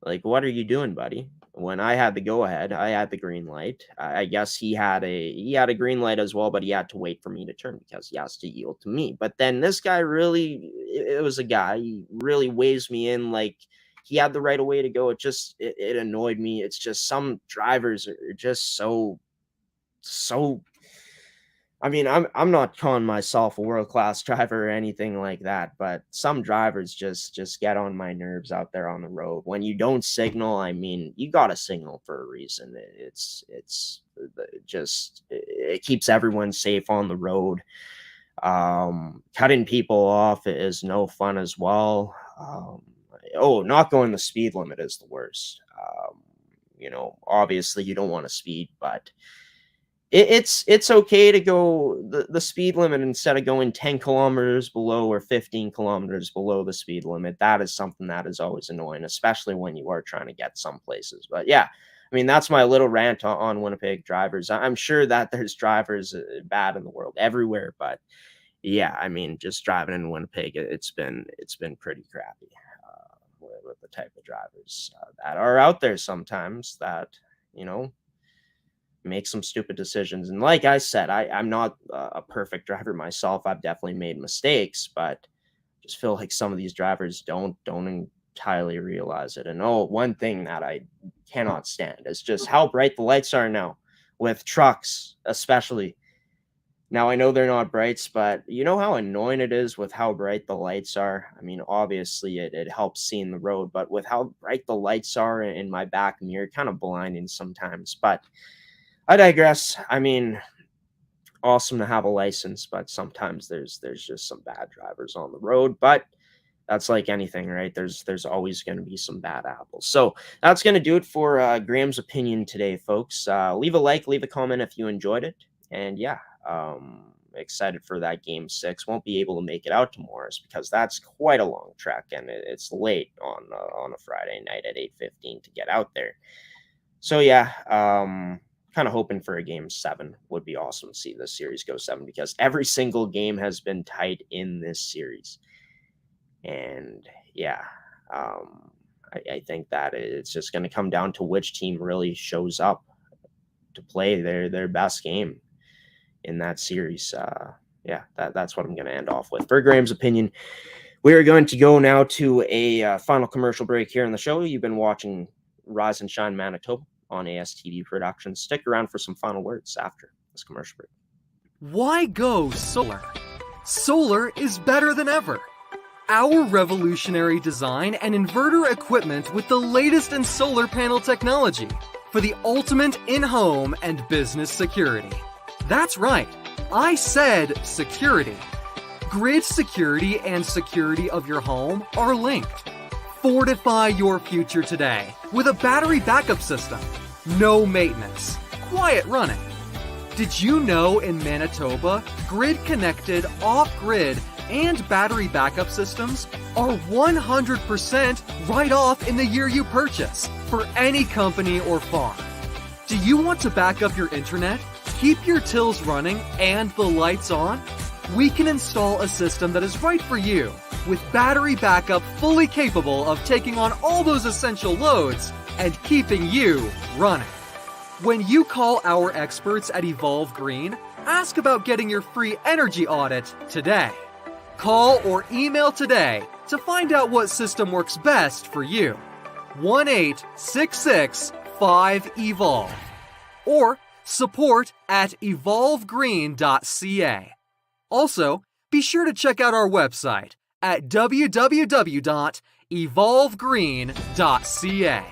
A: Like, what are you doing, buddy? When I had the go ahead, I had the green light. I guess he had a green light as well, but he had to wait for me to turn because he has to yield to me. But then this guy it was a guy, he really waves me in like he had the right of way to go. It annoyed me. It's just some drivers are just so. I mean, I'm not calling myself a world-class driver or anything like that, but some drivers just get on my nerves out there on the road. When you don't signal, I mean, you got to signal for a reason. It keeps everyone safe on the road. Cutting people off is no fun as well. Not going the speed limit is the worst. Obviously you don't want to speed, but it's okay to go the speed limit instead of going 10 kilometers below or 15 kilometers below the speed limit. That is something that is always annoying, especially when you are trying to get some places. But yeah, I mean, that's my little rant on Winnipeg drivers. I'm sure that there's drivers bad in the world everywhere, but yeah, I mean, just driving in Winnipeg, it's been pretty crappy with the type of drivers that are out there sometimes that, you know, make some stupid decisions. And like I said, I'm not a perfect driver myself. I've definitely made mistakes, but just feel like some of these drivers don't entirely realize it. And one thing that I cannot stand is just how bright the lights are now with trucks, especially. Now I know they're not brights, but you know how annoying it is with how bright the lights are. I mean, obviously it helps seeing the road, but with how bright the lights are in my back mirror, kind of blinding sometimes. But I digress. I mean, awesome to have a license, but sometimes there's just some bad drivers on the road. But that's like anything, right? There's always going to be some bad apples. So that's going to do it for Graeme's opinion today, folks. Leave a like, leave a comment if you enjoyed it, and yeah, excited for that game 6. Won't be able to make it out to Morris because that's quite a long trek, and it's late on a Friday night at 8:15 to get out there. So yeah, kind of hoping for a game 7. Would be awesome to see this series go 7 because every single game has been tight in this series. And yeah, I think that it's just going to come down to which team really shows up to play their best game in that series. Yeah, that's what I'm going to end off with. For Graeme's opinion, we are going to go now to a final commercial break here in the show. You've been watching Rise and Shine Manitoba on ASTD Productions. Stick around for some final words after this commercial break.
E: Why go solar? Solar is better than ever. Our revolutionary design and inverter equipment with the latest in solar panel technology for the ultimate in-home and business security. That's right, I said security. Grid security and security of your home are linked. Fortify your future today with a battery backup system. No maintenance, quiet running. Did you know in Manitoba, grid-connected, off-grid, and battery backup systems are 100% right off in the year you purchase for any company or farm? Do you want to back up your internet, keep your tills running, and the lights on? We can install a system that is right for you with battery backup fully capable of taking on all those essential loads and keeping you running. When you call our experts at Evolve Green, ask about getting your free energy audit today. Call or email today to find out what system works best for you. 1-866-5EVOLVE or support@evolvegreen.ca. Also, be sure to check out our website at www.evolvegreen.ca.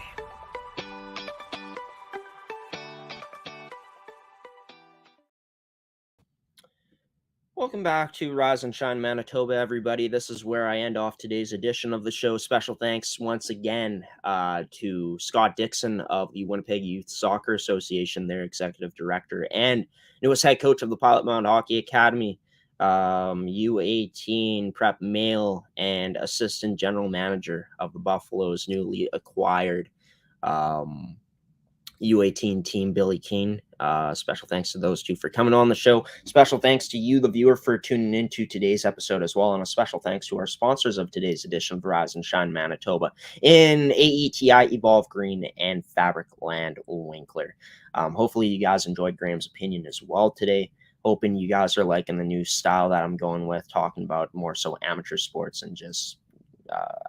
A: Welcome back to Rise and Shine Manitoba, everybody. This is where I end off today's edition of the show. Special thanks once again to Scott Dixon of the Winnipeg Youth Soccer Association, their executive director and newest head coach of the Pilot Mound Hockey Academy, U18 Prep Male, and assistant general manager of the Buffalo's newly acquired U18 team, Billy Keane. Special thanks to those two for coming on the show. Special thanks to you, the viewer, for tuning into today's episode as well. And a special thanks to our sponsors of today's edition of Rise and Shine Manitoba in AETI, Evolve Green, and Fabric Land Winkler. Hopefully you guys enjoyed Graeme's opinion as well today. Hoping you guys are liking the new style that I'm going with, talking about more so amateur sports and just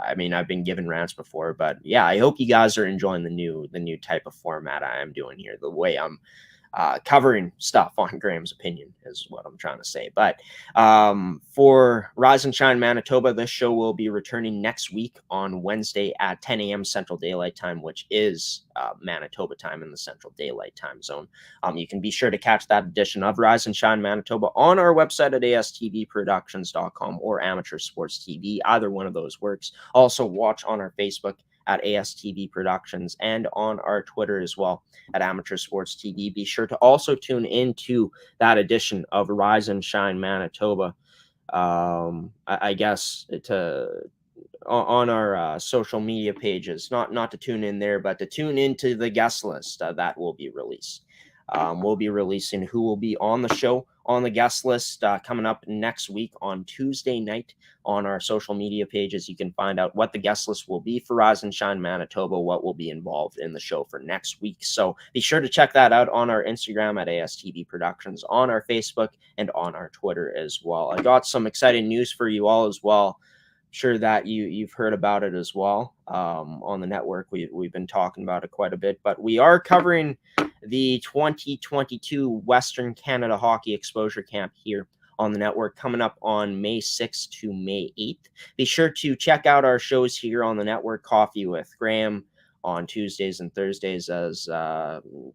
A: I mean, I've been given rants before, but yeah, I hope you guys are enjoying the new type of format I am doing here. The way I'm covering stuff on Graeme's opinion is what I'm trying to say. But for Rise and Shine Manitoba, this show will be returning next week on Wednesday at 10 a.m. Central Daylight Time, which is Manitoba time in the Central Daylight Time Zone. You can be sure to catch that edition of Rise and Shine Manitoba on our website at astvproductions.com or Amateur Sports TV. Either one of those works. Also watch on our Facebook at ASTV Productions and on our Twitter as well at Amateur Sports TV. Be sure to also tune into that edition of Rise and Shine Manitoba. I guess on our social media pages, not to tune in there, but to tune into the guest list that will be released. We'll be releasing who will be on the show on the guest list coming up next week on Tuesday night on our social media pages. You can find out what the guest list will be for Rise and Shine Manitoba, what will be involved in the show for next week. So be sure to check that out on our Instagram at ASTV Productions, on our Facebook, and on our Twitter as well. I got some exciting news for you all as well. Sure that you've heard about it as well on the network. We've been talking about it quite a bit, but we are covering the 2022 Western Canada Hockey Exposure Camp here on the network coming up on May 6th to May 8th. Be sure to check out our shows here on the network. Coffee with Graeme on Tuesdays and Thursdays, as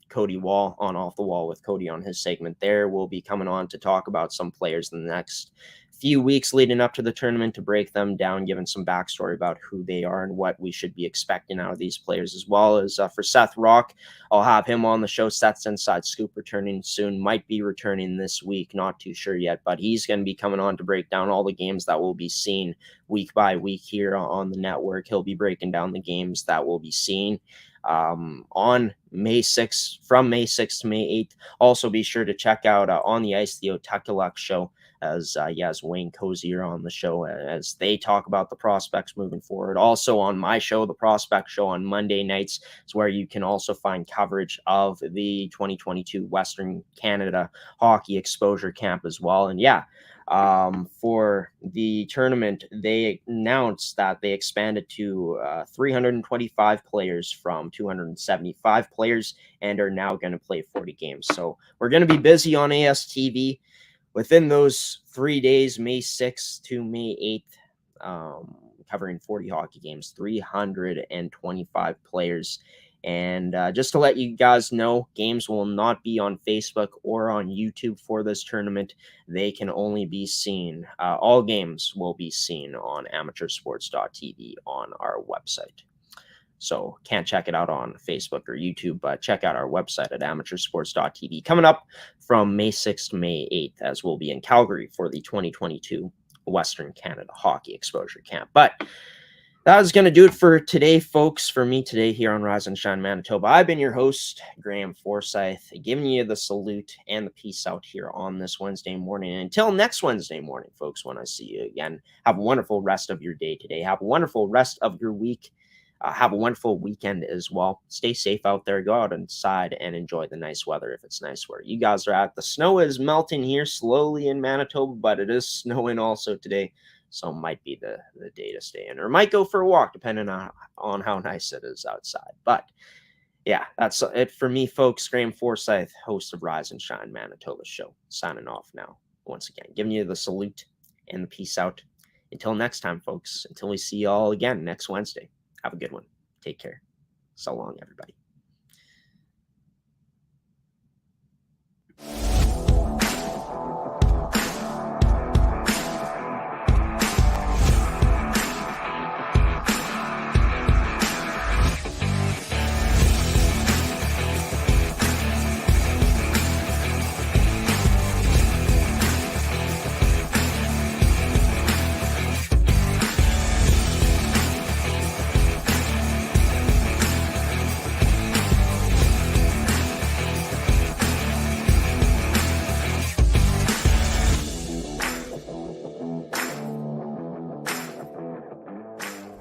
A: Cody Wall on Off the Wall with Cody on his segment there. We'll be coming on to talk about some players in the next few weeks leading up to the tournament, to break them down, giving some backstory about who they are and what we should be expecting out of these players, as well as for Seth Rock. I'll have him on the show. Seth's Inside Scoop returning soon, might be returning this week, not too sure yet, but he's going to be coming on to break down all the games that will be seen week by week here on the network. He'll be breaking down the games that will be seen on May 6th, from May 6th to May 8th. Also be sure to check out On the Ice, the Otekuluk Show, as Wayne Cozier on the show as they talk about the prospects moving forward. Also on my show, the Prospect Show on Monday nights, is where you can also find coverage of the 2022 Western Canada Hockey Exposure Camp as well. And for the tournament, they announced that they expanded to 325 players from 275 players and are now going to play 40 games. So we're going to be busy on ASTV within those 3 days, May 6th to May 8th, covering 40 hockey games, 325 players. And just to let you guys know, games will not be on Facebook or on YouTube for this tournament. They can only be seen, all games will be seen on amateursports.tv on our website. So can't check it out on Facebook or YouTube, but check out our website at amateursports.tv. Coming up from May 6th to May 8th, as we'll be in Calgary for the 2022 Western Canada Hockey Exposure Camp. But that is going to do it for today, folks. For me today here on Rise and Shine Manitoba, I've been your host, Graeme Forsyth, giving you the salute and the peace out here on this Wednesday morning. And until next Wednesday morning, folks, when I see you again, have a wonderful rest of your day today. Have a wonderful rest of your week. Have a wonderful weekend as well. Stay safe out there. Go out inside and enjoy the nice weather if it's nice where you guys are at. The snow is melting here slowly in Manitoba, but it is snowing also today. So it might be the day to stay in, or might go for a walk, depending on how nice it is outside. But yeah, that's it for me, folks. Graeme Forsyth, host of Rise and Shine Manitoba show, signing off now. Once again, giving you the salute and the peace out. Until next time, folks. Until we see you all again next Wednesday. Have a good one. Take care. So long, everybody.